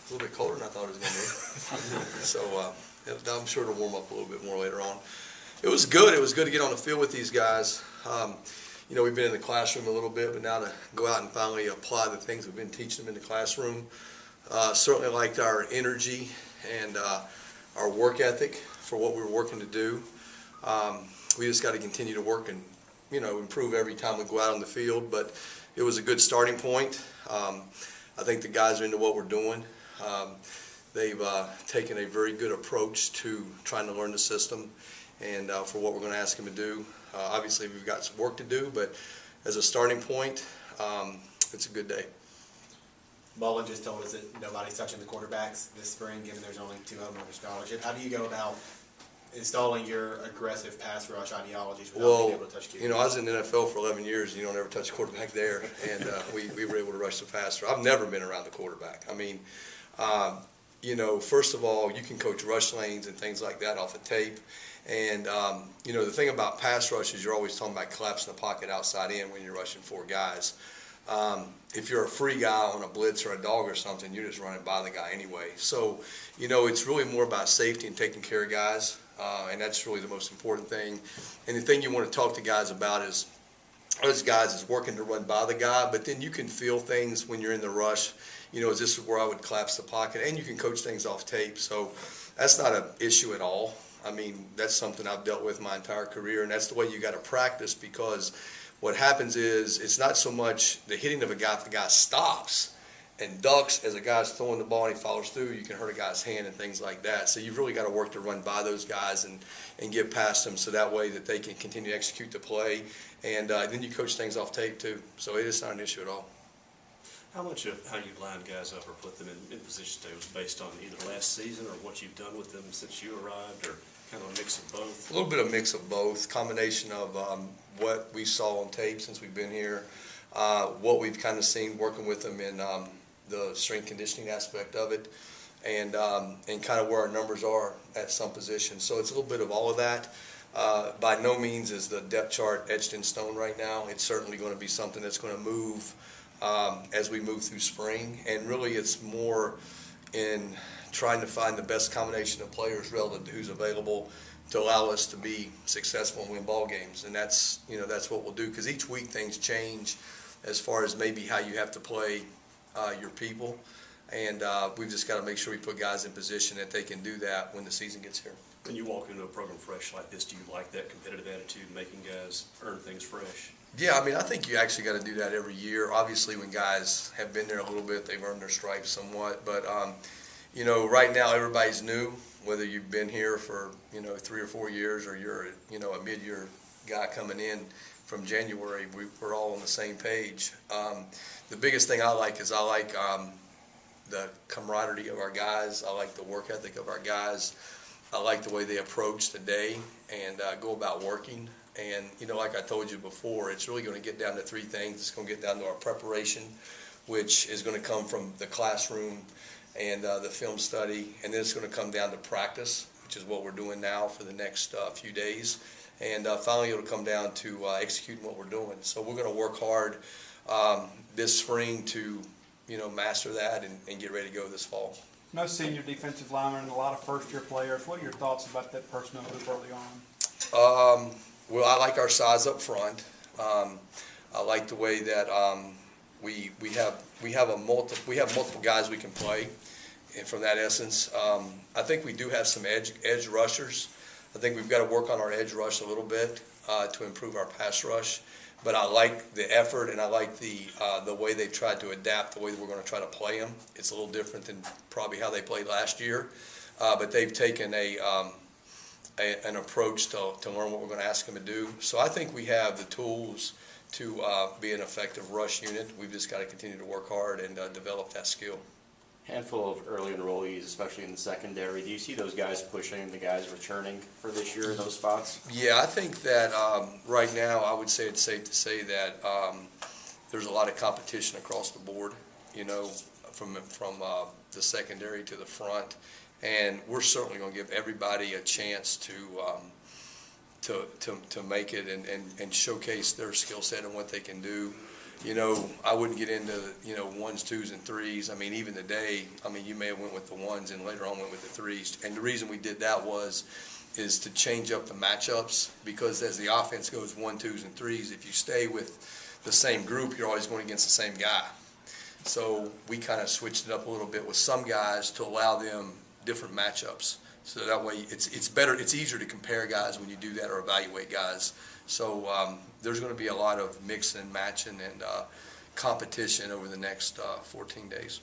a little bit colder than I thought it was going to be. So I'm sure it'll warm up a little bit more later on. It was good. It was good to get on the field with these guys. You know, we've been in the classroom a little bit, but now to go out and finally apply the things we've been teaching them in the classroom. Certainly liked our energy and our work ethic for what we were working to do. We just got to continue to work and, you know, improve every time we go out on the field, but it was a good starting point. I think the guys are into what we're doing. They've taken a very good approach to trying to learn the system and for what we're going to ask them to do. Obviously, we've got some work to do, but as a starting point, it's a good day. Mullen just told us that nobody's touching the quarterbacks this spring, given there's only 2 of them under scholarship. How do you go about installing your aggressive pass rush ideologies without being able to touch QB? You know, I was in the NFL for 11 years, and you don't ever touch a quarterback there, and we were able to rush the passer. I've never been around the quarterback. I mean, you know, first of all, you can coach rush lanes and things like that off of tape. And, you know, the thing about pass rush is you're always talking about collapsing the pocket outside in when you're rushing 4 guys. If you're a free guy on a blitz or a dog or something, you're just running by the guy anyway. So, you know, it's really more about safety and taking care of guys, and that's really the most important thing. And the thing you want to talk to guys about is, those guys is working to run by the guy, but then you can feel things when you're in the rush. You know, is this where I would collapse the pocket? And you can coach things off tape, so that's not an issue at all. I mean, that's something I've dealt with my entire career, and that's the way you got to practice, because what happens is it's not so much the hitting of a guy if the guy stops and ducks as a guy's throwing the ball and he follows through. You can hurt a guy's hand and things like that. So you've really got to work to run by those guys and get past them, so that way that they can continue to execute the play. And then you coach things off tape too. So it is not an issue at all. How much of how you line guys up or put them in position today was based on either last season or what you've done with them since you arrived, or kind of a mix of both? A little bit of mix of both, combination of what we saw on tape since we've been here, what we've kind of seen working with them in the strength conditioning aspect of it, and kind of where our numbers are at some positions. So it's a little bit of all of that. By no means is the depth chart etched in stone right now. It's certainly going to be something that's going to move as we move through spring, and really it's more in trying to find the best combination of players relative to who's available to allow us to be successful and win ball games. And that's, you know, that's what we'll do, because each week things change as far as maybe how you have to play your people, and we've just got to make sure we put guys in position that they can do that when the season gets here. When you walk into a program fresh like this, do you like that competitive attitude, making guys earn things fresh? Yeah, I mean, I think you actually got to do that every year. Obviously, when guys have been there a little bit, they've earned their stripes somewhat. But, you know, right now everybody's new, whether you've been here for, you know, 3 or 4 years, or you're, you know, a mid-year guy coming in from January. We're all on the same page. The biggest thing I like is the camaraderie of our guys. I like the work ethic of our guys. I like the way they approach the day and go about working. And, you know, like I told you before, it's really going to get down to 3 things. It's going to get down to our preparation, which is going to come from the classroom and the film study. And then it's going to come down to practice, which is what we're doing now for the next few days. And finally, it'll come down to executing what we're doing. So we're going to work hard this spring to, you know, master that and get ready to go this fall. No senior defensive linemen and a lot of first-year players. What are your thoughts about that personnel group early on? Well, I like our size up front. I like the way that we have multiple guys we can play, and from that essence, I think we do have some edge rushers. I think we've got to work on our edge rush a little bit to improve our pass rush. But I like the effort, and I like the way they've tried to adapt the way that we're going to try to play them. It's a little different than probably how they played last year, but they've taken an approach to learn what we're going to ask them to do. So I think we have the tools to be an effective rush unit. We've just got to continue to work hard and develop that skill. Handful of early enrollees, especially in the secondary. Do you see those guys pushing the guys returning for this year in those spots? Yeah, I think that right now I would say it's safe to say that there's a lot of competition across the board, you know, from the secondary to the front. And we're certainly going to give everybody a chance to make it and showcase their skill set and what they can do. you know, I wouldn't get into, you know, ones, twos, and threes. I mean, even today, I mean, you may have went with the ones and later on went with the threes. And the reason we did that is to change up the matchups, because as the offense goes 1, 2s, and 3s, if you stay with the same group, you're always going against the same guy. So we kind of switched it up a little bit with some guys to allow them different matchups. So that way it's better, it's easier to compare guys when you do that, or evaluate guys. So there's going to be a lot of mix and matching and competition over the next 14 days.